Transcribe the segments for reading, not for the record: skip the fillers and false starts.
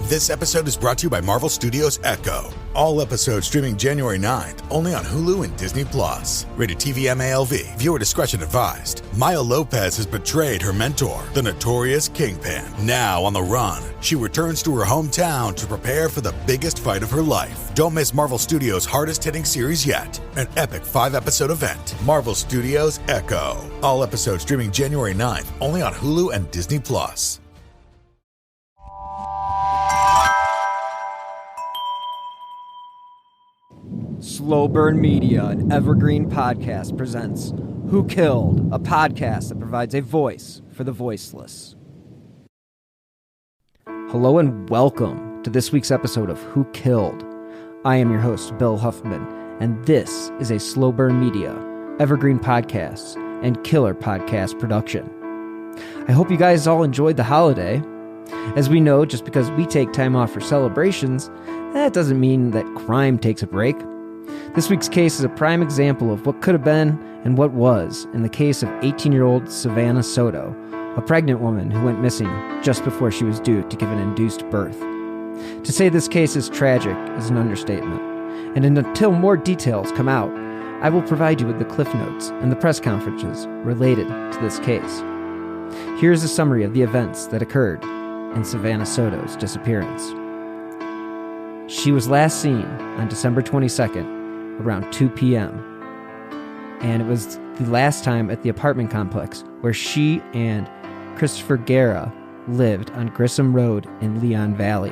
This episode is brought to you by Marvel Studios Echo. All episodes streaming January 9th, only on Hulu and Disney+. Rated TV MALV. Viewer discretion advised. Maya Lopez has betrayed her mentor, the notorious Kingpin. Now on the run, she returns to her hometown to prepare for the biggest fight of her life. Don't miss Marvel Studios' hardest-hitting series yet. An epic 5-episode event. Marvel Studios Echo. All episodes streaming January 9th, only on Hulu and Disney+. Slow Burn Media and Evergreen Podcast presents Who Killed, a podcast that provides a voice for the voiceless. Hello and welcome to this week's episode of Who Killed. I am your host, Bill Huffman, and this is a Slow Burn Media, Evergreen Podcasts, and Killer Podcast production. I hope you guys all enjoyed the holiday. As we know, just because we take time off for celebrations, that doesn't mean that crime takes a break. This week's case is a prime example of what could have been and what was in the case of 18-year-old Savannah Soto, a pregnant woman who went missing just before she was due to give an induced birth. To say this case is tragic is an understatement, and until more details come out, I will provide you with the cliff notes and the press conferences related to this case. Here's a summary of the events that occurred in Savannah Soto's disappearance. She was last seen on December 22nd, around 2 p.m., and it was the last time at the apartment complex where she and Christopher Guerra lived on Grissom Road in Leon Valley.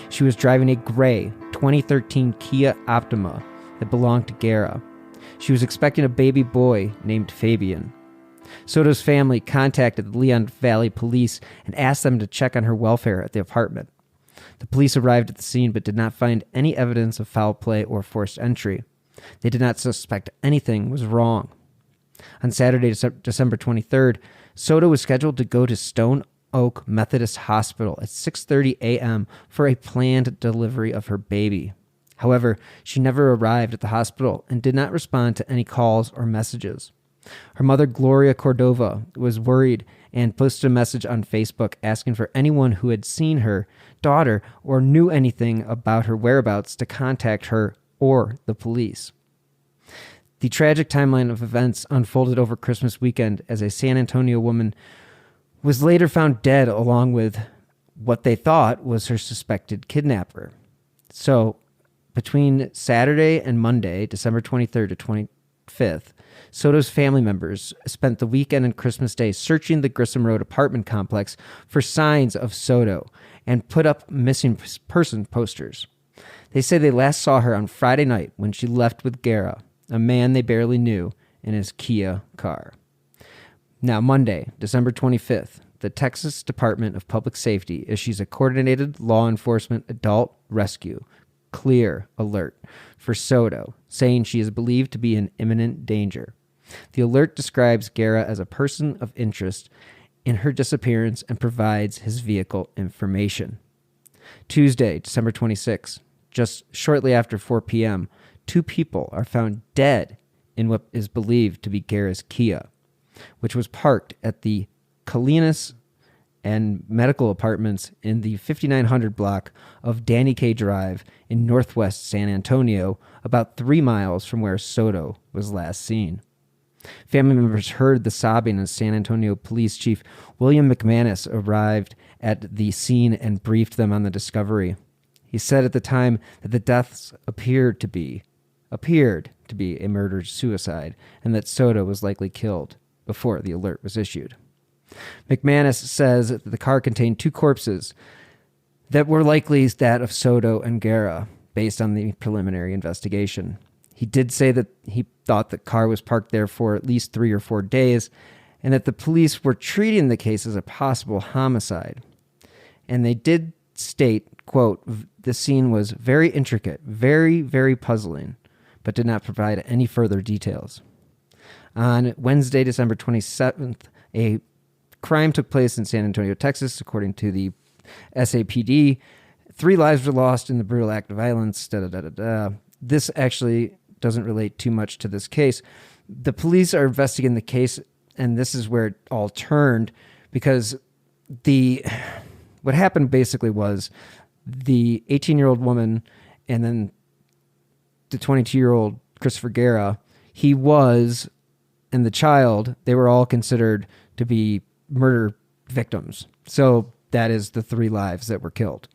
She was driving a gray 2013 Kia Optima that belonged to Guerra. She was expecting a baby boy named Fabian. Soto's family contacted the Leon Valley police and asked them to check on her welfare at the apartment. The police arrived at the scene but did not find any evidence of foul play or forced entry. They did not suspect anything was wrong. On Saturday, December 23rd, Soto was scheduled to go to Stone Oak Methodist Hospital at 6:30 a.m. for a planned delivery of her baby. However, she never arrived at the hospital and did not respond to any calls or messages. Her mother, Gloria Cordova, was worried and posted a message on Facebook asking for anyone who had seen her daughter or knew anything about her whereabouts to contact her or the police. The tragic timeline of events unfolded over Christmas weekend as a San Antonio woman was later found dead along with what they thought was her suspected kidnapper. So, between Saturday and Monday, December 23rd to 25th, Soto's family members spent the weekend and Christmas Day searching the Grissom Road apartment complex for signs of Soto and put up missing person posters. They say they last saw her on Friday night when she left with Guerra, a man they barely knew, in his Kia car. Now, Monday, December 25th, the Texas Department of Public Safety issues a coordinated law enforcement adult rescue clear alert for Soto, saying she is believed to be in imminent danger. The alert describes Guerra as a person of interest in her disappearance and provides his vehicle information. Tuesday, December 26th, just shortly after 4 p.m., 2 people are found dead in what is believed to be Guerra's Kia, which was parked at the Colinas and Medical Apartments in the 5900 block of Danny K. Drive in northwest San Antonio, about 3 miles from where Soto was last seen. Family members heard the sobbing as San Antonio Police Chief William McManus arrived at the scene and briefed them on the discovery. He said at the time that the deaths appeared to be a murder-suicide and that Soto was likely killed before the alert was issued. McManus says that the car contained 2 corpses that were likely that of Soto and Guerra, based on the preliminary investigation. He did say that he thought the car was parked there for at least 3 or 4 days and that the police were treating the case as a possible homicide. And they did state, quote, the scene was very intricate, very, very puzzling, but did not provide any further details. On Wednesday, December 27th, a crime took place in San Antonio, Texas, according to the SAPD. 3 lives were lost in the brutal act of violence. This actually doesn't relate too much to this case. The police are investigating the case, and this is where it all turned, because what happened basically was the 18-year-old woman and then the 22-year-old Christopher Guerra, and the child, they were all considered to be murder victims. So that is the 3 lives that were killed.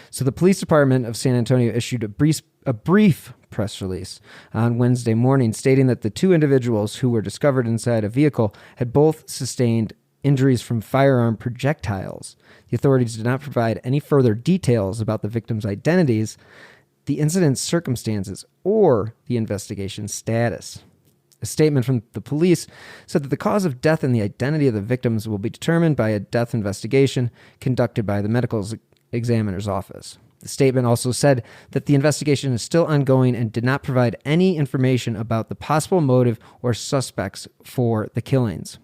So the police department of San Antonio issued a brief press release on Wednesday morning stating that the 2 individuals who were discovered inside a vehicle had both sustained injuries from firearm projectiles. The authorities did not provide any further details about the victims' identities, the incident's circumstances, or the investigation status. A statement from the police said that the cause of death and the identity of the victims will be determined by a death investigation conducted by the medical examiner's office. The statement also said that the investigation is still ongoing and did not provide any information about the possible motive or suspects for the killings.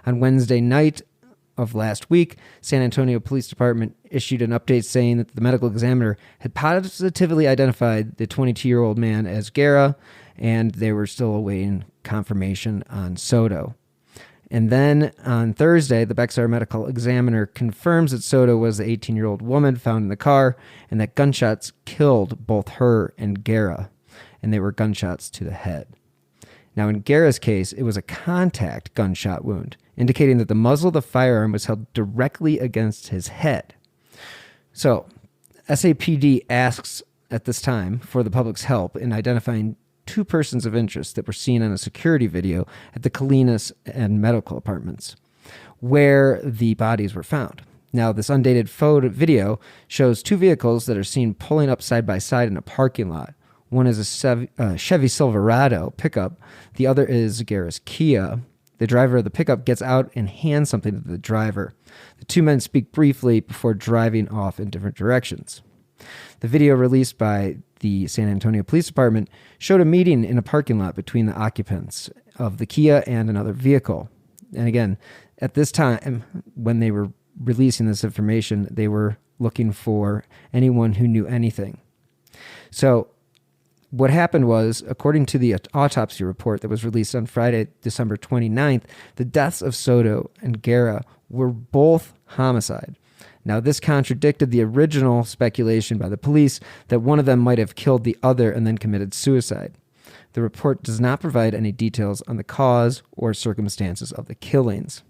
On Wednesday night of last week, San Antonio Police Department issued an update saying that the medical examiner had positively identified the 22-year-old man as Guerra, and they were still awaiting confirmation on Soto. And then on Thursday, the Bexar medical examiner confirms that Soto was the 18-year-old woman found in the car and that gunshots killed both her and Guerra, and they were gunshots to the head. Now, in Guerra's case, it was a contact gunshot wound, indicating that the muzzle of the firearm was held directly against his head. So, SAPD asks at this time for the public's help in identifying 2 persons of interest that were seen on a security video at the Colinas and medical apartments, where the bodies were found. Now, this undated video shows 2 vehicles that are seen pulling up side by side in a parking lot. One is a Chevy Silverado pickup. The other is Guerra's Kia. The driver of the pickup gets out and hands something to the driver. The 2 men speak briefly before driving off in different directions. The video released by the San Antonio Police Department showed a meeting in a parking lot between the occupants of the Kia and another vehicle. And again, at this time, when they were releasing this information, they were looking for anyone who knew anything. So what happened was, according to the autopsy report that was released on Friday, December 29th, the deaths of Soto and Guerra were both homicide. Now, this contradicted the original speculation by the police that one of them might have killed the other and then committed suicide. The report does not provide any details on the cause or circumstances of the killings.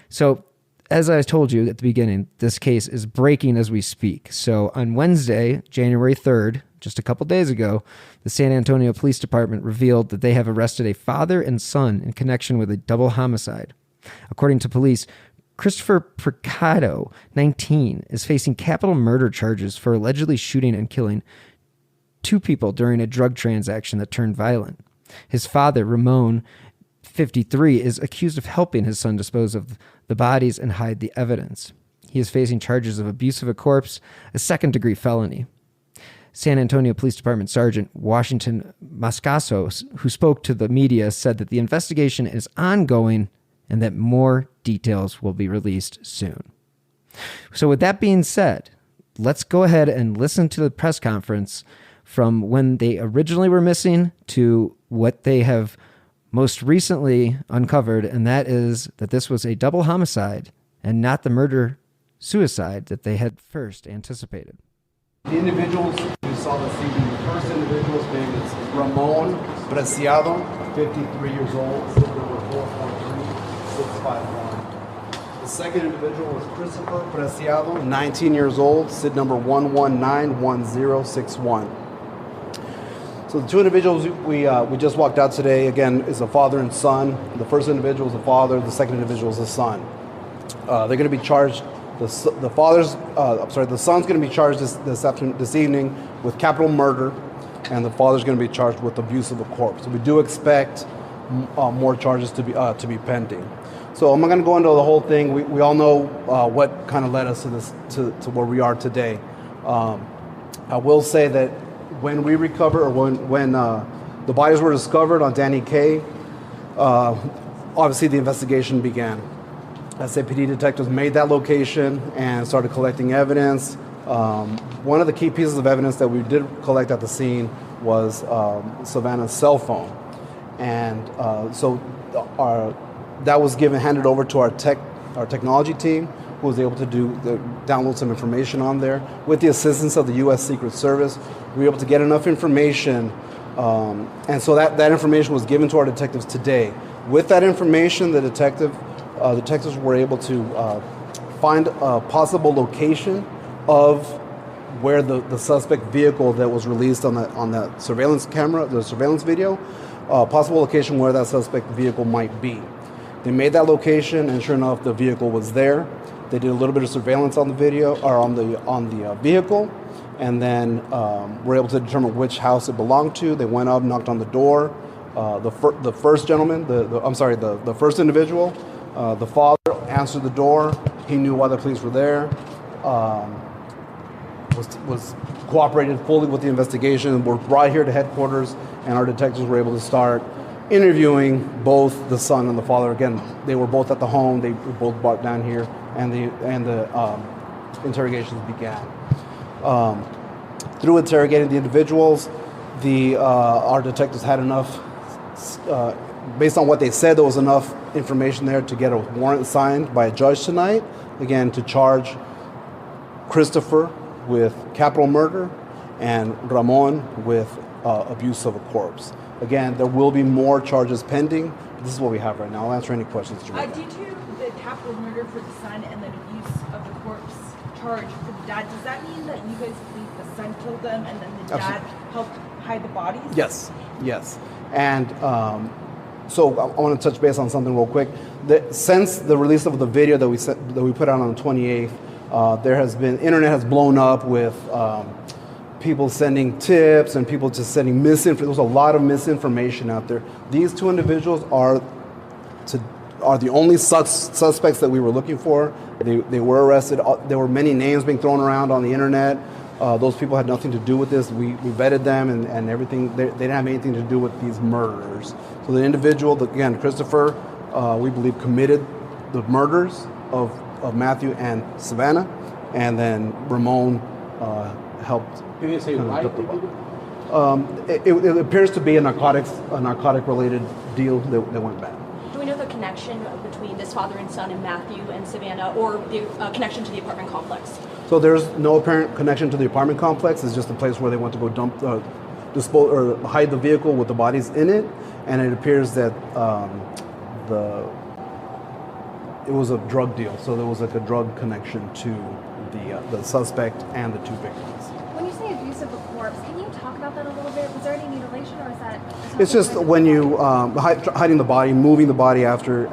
So, as I told you at the beginning, this case is breaking as we speak. So on Wednesday, January 3rd, just a couple days ago, the San Antonio Police Department revealed that they have arrested a father and son in connection with a double homicide. According to police, Christopher Picado, 19, is facing capital murder charges for allegedly shooting and killing 2 people during a drug transaction that turned violent. His father, Ramon, 53, is accused of helping his son dispose of the bodies and hide the evidence. He is facing charges of abuse of a corpse, a second-degree felony. San Antonio Police Department Sergeant Washington Moscaso, who spoke to the media, said that the investigation is ongoing and that more details will be released soon. So with that being said, let's go ahead and listen to the press conference from when they originally were missing to what they have most recently uncovered, and that is that this was a double homicide and not the murder-suicide that they had first anticipated. The individuals you saw this evening, the first individual's name is Ramon Preciado, 53 years old, SID number 443-651. The second individual was Christopher Preciado, 19 years old, SID number 119-1061. So the 2 individuals we just walked out today, again, is a father and son. The first individual is a father, the second individual is a son. They're going to be charged. The son's going to be charged this evening with capital murder, and the father's going to be charged with abuse of a corpse. So we do expect more charges to be pending. So I'm not going to go into the whole thing. We all know what kind of led us to this to where we are today. I will say that when we recover, or when the bodies were discovered on Danny K, obviously the investigation began. SAPD detectives made that location and started collecting evidence. One of the key pieces of evidence that we did collect at the scene was Savannah's cell phone. And so that was handed over to our technology team, who was able to download some information on there. With the assistance of the U.S. Secret Service, we were able to get enough information, and so that information was given to our detectives today. With that information, the detectives were able to find a possible location of where the suspect vehicle that was released on that surveillance camera, the surveillance video, possible location where that suspect vehicle might be. They made that location, and sure enough, the vehicle was there. They did a little bit of surveillance on the video or on the vehicle, and then were able to determine which house it belonged to. They went up, knocked on the door. The first gentleman, the first individual, the father answered the door. He knew why the police were there. Was cooperated fully with the investigation. We're brought here to headquarters, and our detectives were able to start interviewing both the son and the father. Again, they were both at the home. They were both brought down here, and the interrogations began. Through interrogating the individuals, our detectives had enough. Based on what they said, there was enough information there to get a warrant signed by a judge tonight. Again, to charge Christopher with capital murder and Ramon with abuse of a corpse. Again, there will be more charges pending. This is what we have right now. I'll answer any questions. Due to the capital murder for the son and then abuse of the corpse charge for the dad, does that mean that you guys believe the son killed them and then the dad helped hide the bodies? Yes. And so I want to touch base on something real quick. Since the release of the video that we put out on the 28th, there has been, internet has blown up with people sending tips and people just sending misinformation. There's a lot of misinformation out there. These two individuals are the only suspects that we were looking for. They were arrested. There were many names being thrown around on the internet. Those people had nothing to do with this. We vetted them and everything. They didn't have anything to do with these murders. So the individual, again, Christopher, we believe committed the murders of Matthew and Savannah, and then Ramon helped. Did they say why? It appears to be a narcotic-related deal that went bad. Do we know the connection between this father and son and Matthew and Savannah, or the connection to the apartment complex? So there's no apparent connection to the apartment complex. It's just a place where they went to go dispose or hide the vehicle with the bodies in it, and it appears that it was a drug deal. So there was like a drug connection to the suspect and the two victims. When you say abuse of a corpse, can you talk about that a little bit? Was there any mutilation, or is that? It's just when you hiding the body, moving the body after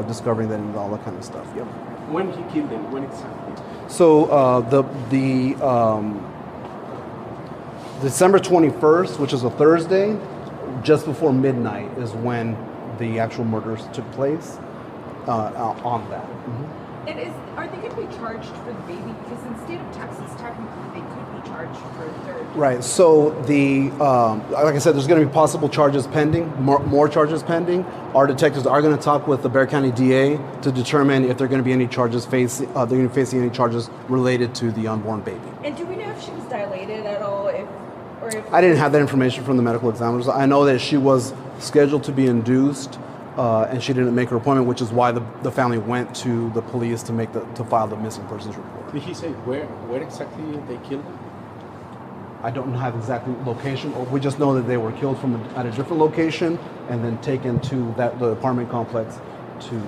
discovering that and all that kind of stuff. Yep. When he killed them? When exactly? So December 21st, which is a Thursday, just before midnight, is when the actual murders took place. On that. Mm-hmm. Are they going to be charged for the baby? Because in the state of Texas, technically, they could be charged for a third. Right. So like I said, there's going to be possible charges pending, more charges pending. Our detectives are going to talk with the Bexar County DA to determine if they're going to be any charges facing any charges related to the unborn baby. And do we know if she was dilated at all? I didn't have that information from the medical examiners. I know that she was scheduled to be induced. And she didn't make her appointment, which is why the family went to the police to file the missing persons report. Did he say where exactly they killed them? I don't have exactly location. We just know that they were killed at a different location and then taken to the apartment complex to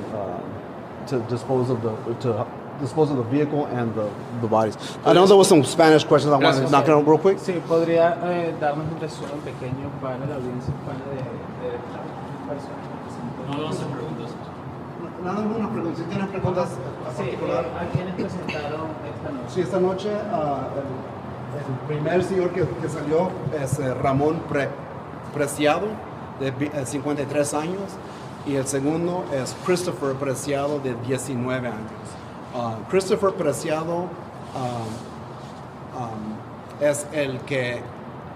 dispose of the vehicle and the bodies. I know there was some Spanish questions I wanted to knock out real quick. Sí, podría darnos un resumen pequeño para la audiencia hispana de la persona. No vamos a hacer preguntas. Nada más una pregunta. Si tienen preguntas particulares. ¿A quiénes presentaron esta noche? Sí, esta noche el primer señor que salió es Ramón Preciado, de 53 años, y el segundo es Christopher Preciado, de 19 años. Christopher Preciado es el que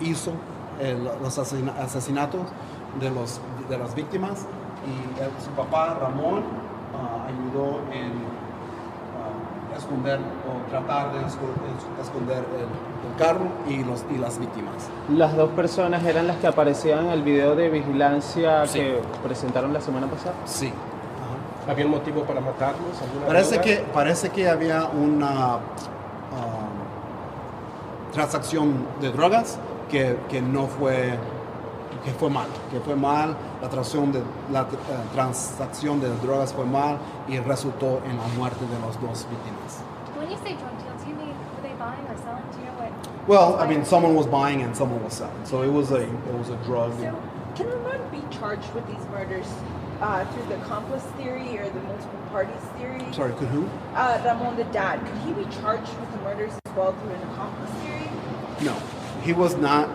hizo los asesinatos de las víctimas, y su papá Ramón ayudó en esconder o tratar de esconder el carro y las víctimas. Las dos personas eran las que aparecían en el video de vigilancia Sí. que presentaron la semana pasada. Sí. ¿Había un motivo para matarlos? ¿Alguna droga? Parece que había una transacción de drogas que no fue, que fue mal, la transacción de drogas fue mal y resultó en la muerte de las dos víctimas. When you say drug deals, you mean were they buying or selling? Do you know what? Well, I mean, someone was buying and someone was selling, so it was a drug. So, can Ramon be charged with these murders through the accomplice theory or the multiple parties theory? Sorry, could who? Ramon, the dad, could he be charged with the murders as well through an accomplice theory? No, he was not.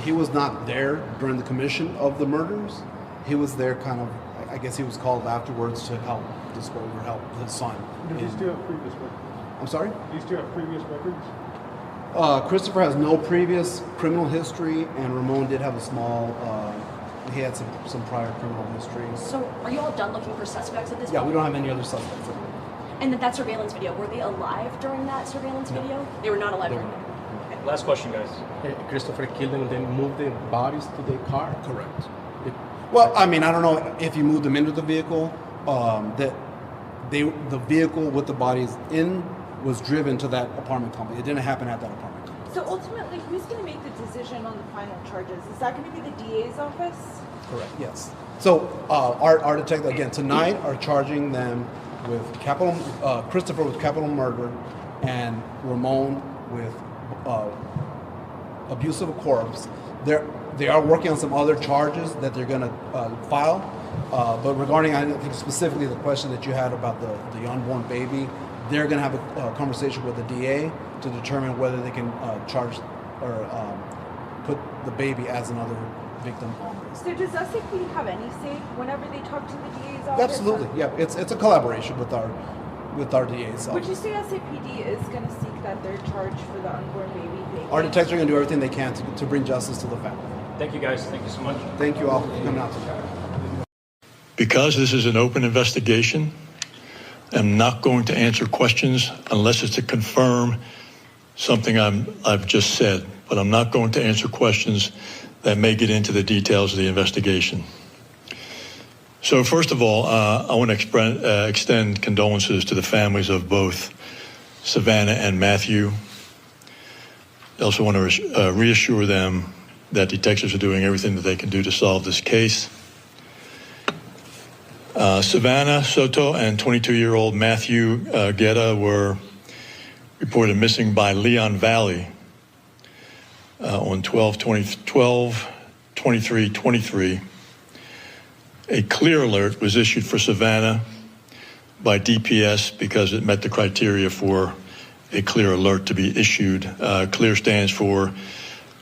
He was not there during the commission of the murders. He was there kind of, I guess he was called afterwards to help dispose or help his son. Do these two have previous records? I'm sorry? These two have previous records? Christopher has no previous criminal history, and Ramon did have a small, he had some prior criminal history. So are you all done looking for suspects at this Yeah, point? we don't have any other suspects. And that surveillance video, were they alive during that surveillance video? They were not alive during that. Last question, guys. Christopher killed them and then moved the bodies to the car? Correct. Well, I mean, I don't know if he moved them into the vehicle. The vehicle with the bodies in was driven to that apartment complex. It didn't happen at that apartment complex. So ultimately, who's going to make the decision on the final charges? Is that going to be the DA's office? Correct. Yes. So our detective again tonight are charging them with capital, Christopher with capital murder, and Ramon with abuse of a corpse. They are working on some other charges that they're going to file. But regarding, I think specifically the question that you had about the unborn baby, they're going to have a conversation with the DA to determine whether they can charge or put the baby as another victim on this. So does SAP have any say whenever they talk to the DA's office? Absolutely, yeah. It's a collaboration with our DA's office. Would you say SAPD is going to seek that they're charged for the unborn baby? Our detectives are going to do everything they can to bring justice to the family. Thank you, guys. Thank you so much. Thank you all for coming out today. Because this is an open investigation, I'm not going to answer questions unless it's to confirm something I've just said. But I'm not going to answer questions that may get into the details of the investigation. So first of all, I want to extend condolences to the families of both Savannah and Matthew. I also want to reassure them that detectives are doing everything that they can do to solve this case. Savannah Soto and 22-year-old Matthew Guerra were reported missing by Leon Valley on 12/23/23. A clear alert was issued for Savannah by DPS because it met the criteria for a clear alert to be issued. CLEAR stands for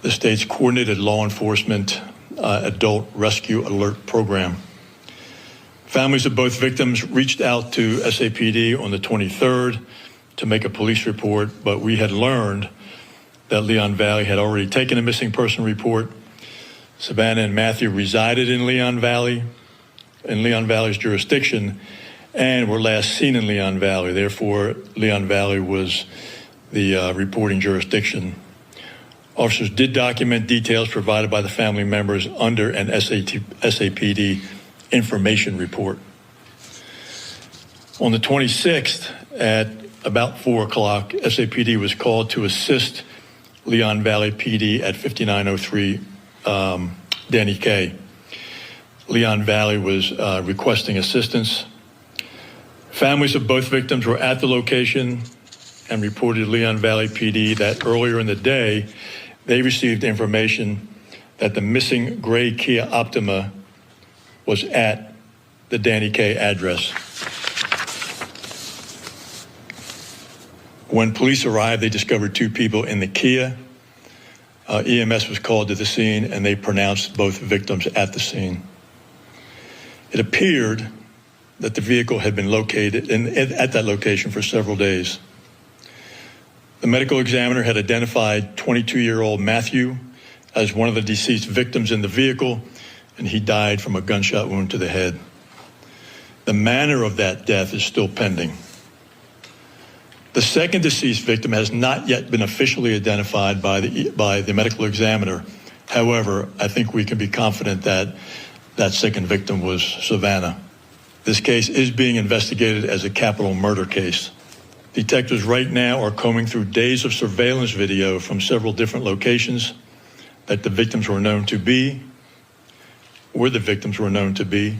the state's Coordinated Law Enforcement Adult Rescue Alert Program. Families of both victims reached out to SAPD on the 23rd to make a police report, but we had learned that Leon Valley had already taken a missing person report. Savannah and Matthew resided in Leon Valley's jurisdiction, and were last seen in Leon Valley. Therefore, Leon Valley was the reporting jurisdiction. Officers did document details provided by the family members under an SAPD information report. On the 26th at about 4 o'clock, SAPD was called to assist Leon Valley PD at 5903 Danny K. Leon Valley was requesting assistance. Families of both victims were at the location and reported to Leon Valley PD that earlier in the day, they received information that the missing gray Kia Optima was at the Danny K address. When police arrived, they discovered 2 people in the Kia. EMS was called to the scene, and they pronounced both victims at the scene. It appeared that the vehicle had been located at that location for several days. The medical examiner had identified 22-year-old Matthew as one of the deceased victims in the vehicle, and he died from a gunshot wound to the head. The manner of that death is still pending. The second deceased victim has not yet been officially identified by the medical examiner. However, I think we can be confident that that second victim was Savannah. This case is being investigated as a capital murder case. Detectives right now are combing through days of surveillance video from several different locations that the victims were known to be, where the victims were known to be.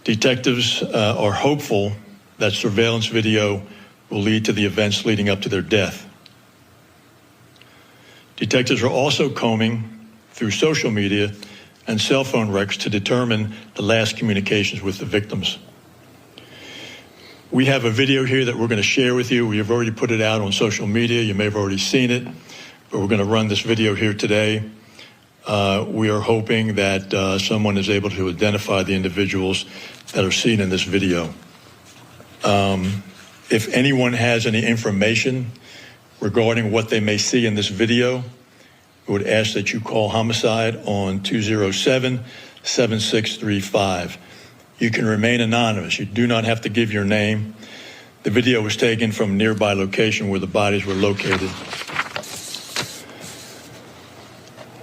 Detectives are hopeful that surveillance video will lead to the events leading up to their death. Detectives are also combing through social media and cell phone records to determine the last communications with the victims. We have a video here that we're going to share with you. We have already put it out on social media. You may have already seen it, but we're going to run this video here today. We are hoping that someone is able to identify the individuals that are seen in this video. If anyone has any information regarding what they may see in this video, we would ask that you call homicide on 207-7635. You can remain anonymous. You do not have to give your name. The video was taken from a nearby location where the bodies were located.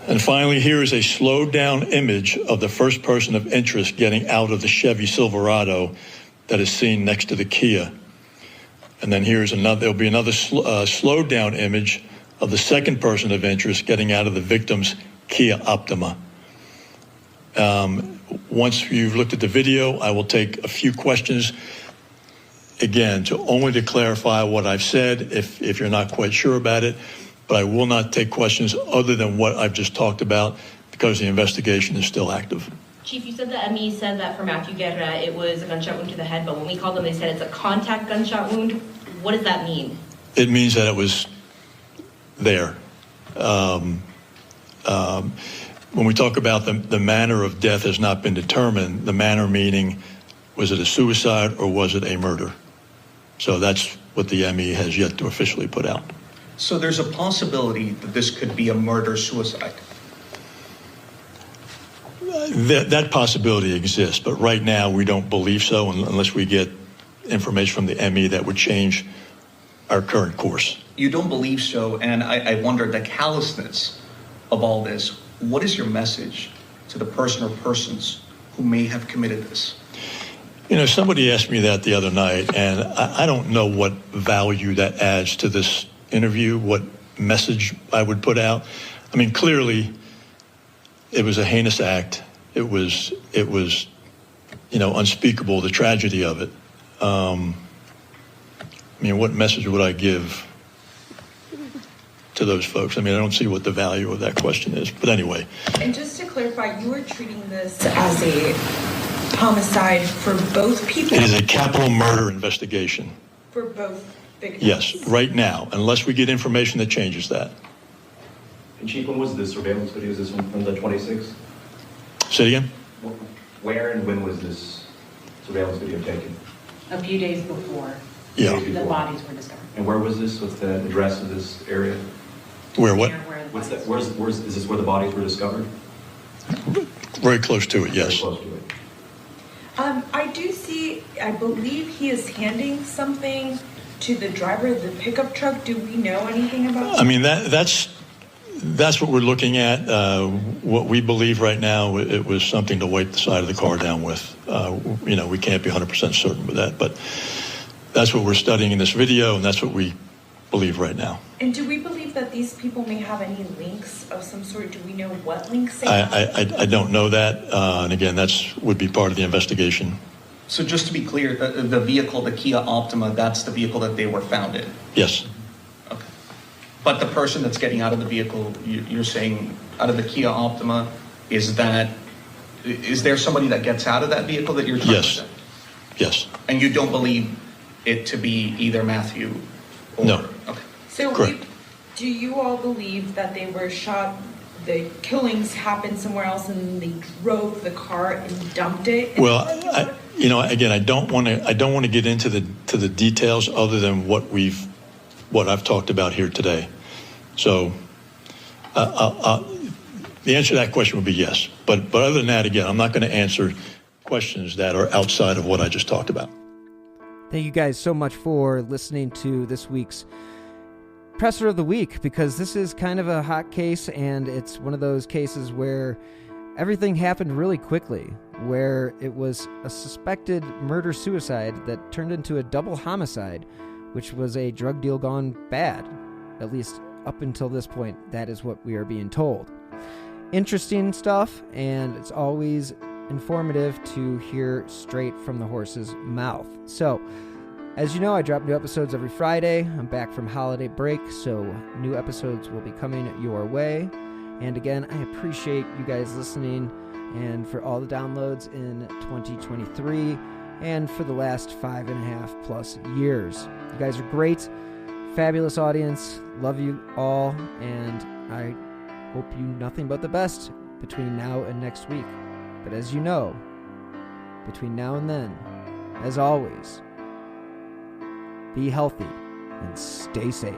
And finally, here is a slowed down image of the first person of interest getting out of the Chevy Silverado that is seen next to the Kia. And then here's another, there'll be another slowed down image of the second person of interest getting out of the victim's Kia Optima. Once you've looked at the video, I will take a few questions, again, only to clarify what I've said if you're not quite sure about it, but I will not take questions other than what I've just talked about because the investigation is still active. Chief, you said the ME said that for Matthew Guerra, it was a gunshot wound to the head, but when we called them, they said it's a contact gunshot wound. What does that mean? It means that it was there. When we talk about the manner of death has not been determined, the manner meaning, was it a suicide or was it a murder? So that's what the ME has yet to officially put out. So there's a possibility that this could be a murder-suicide? That possibility exists, but right now we don't believe so unless we get information from the ME that would change our current course. You don't believe so, and I wonder the callousness of all this. What is your message to the person or persons who may have committed this? You know, somebody asked me that the other night, and I don't know what value that adds to this interview, what message I would put out. I mean, clearly, it was a heinous act. It was, unspeakable, the tragedy of it. I mean, what message would I give to those folks? I mean, I don't see what the value of that question is, but anyway. And just to clarify, you are treating this as a homicide for both people? It is a capital murder investigation. For both victims? Yes, right now, unless we get information that changes that. And Chief, when was this surveillance video? Is this from the 26th? Say it again? Where and when was this surveillance video taken? A few days before Yeah. the bodies were discovered. And where was this? What's the address of this area? Where what? What's that? Is this where the bodies were discovered? Very close to it, yes. Very close to it. I do see, I believe he is handing something to the driver of the pickup truck. Do we know anything about that? I mean, that's what we're looking at. What we believe right now, it was something to wipe the side of the car down with. We can't be 100% certain with that, but that's what we're studying in this video, and that's what we believe right now. And do we believe that these people may have any links of some sort? Do we know what links they have? I don't know that, and again, would be part of the investigation. So just to be clear, the vehicle, the Kia Optima, that's the vehicle that they were found in? Yes. Okay. But the person that's getting out of the vehicle, you're saying out of the Kia Optima, is there somebody that gets out of that vehicle that you're trying to say? Yes. And you don't believe it to be either Matthew or? No. Okay. So do you all believe that they were shot, the killings happened somewhere else and they drove the car and dumped it? Well, again, I don't want to get into the details other than what I've talked about here today. So the answer to that question would be yes. But other than that, again, I'm not going to answer questions that are outside of what I just talked about. Thank you guys so much for listening to this week's Presser of the Week, because this is kind of a hot case, and it's one of those cases where everything happened really quickly. where it was a suspected murder-suicide that turned into a double homicide, which was a drug deal gone bad. At least up until this point, that is what we are being told. Interesting stuff, and it's always informative to hear straight from the horse's mouth. So, as you know, I drop new episodes every Friday. I'm back from holiday break, so new episodes will be coming your way. And again, I appreciate you guys listening and for all the downloads in 2023 and for the last 5.5 plus years. You guys are great, fabulous audience. Love you all, and I hope you nothing but the best between now and next week. But as you know, between now and then, as always, be healthy and stay safe.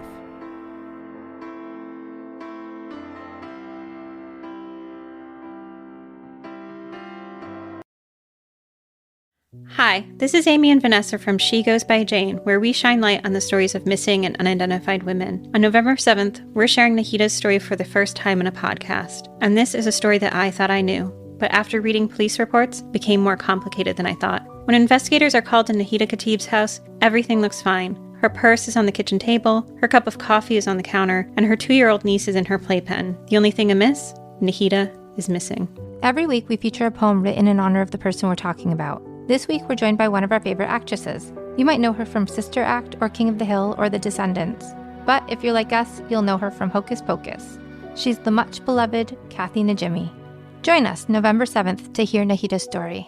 Hi, this is Amy and Vanessa from She Goes by Jane, where we shine light on the stories of missing and unidentified women. On November 7th, we're sharing Nahita's story for the first time in a podcast. And this is a story that I thought I knew, but after reading police reports, became more complicated than I thought. When investigators are called to Nahita Khatib's house, everything looks fine. Her purse is on the kitchen table, her cup of coffee is on the counter, and her 2-year-old niece is in her playpen. The only thing amiss? Nahita is missing. Every week, we feature a poem written in honor of the person we're talking about. This week, we're joined by one of our favorite actresses. You might know her from Sister Act or King of the Hill or The Descendants. But if you're like us, you'll know her from Hocus Pocus. She's the much-beloved Kathy Najimy. Join us November 7th to hear Nahita's story.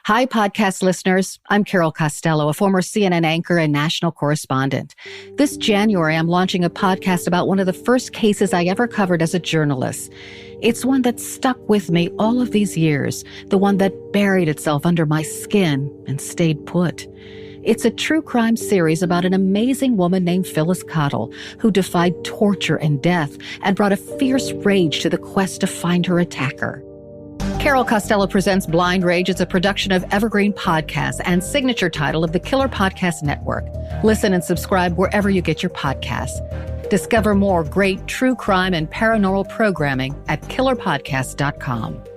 Hi, podcast listeners. I'm Carol Costello, a former CNN anchor and national correspondent. This January, I'm launching a podcast about one of the first cases I ever covered as a journalist. It's one that stuck with me all of these years, the one that buried itself under my skin and stayed put. It's a true crime series about an amazing woman named Phyllis Cottle, who defied torture and death and brought a fierce rage to the quest to find her attacker. Carol Costello Presents Blind Rage is a production of Evergreen Podcasts and signature title of the Killer Podcast Network. Listen and subscribe wherever you get your podcasts. Discover more great true crime and paranormal programming at killerpodcast.com.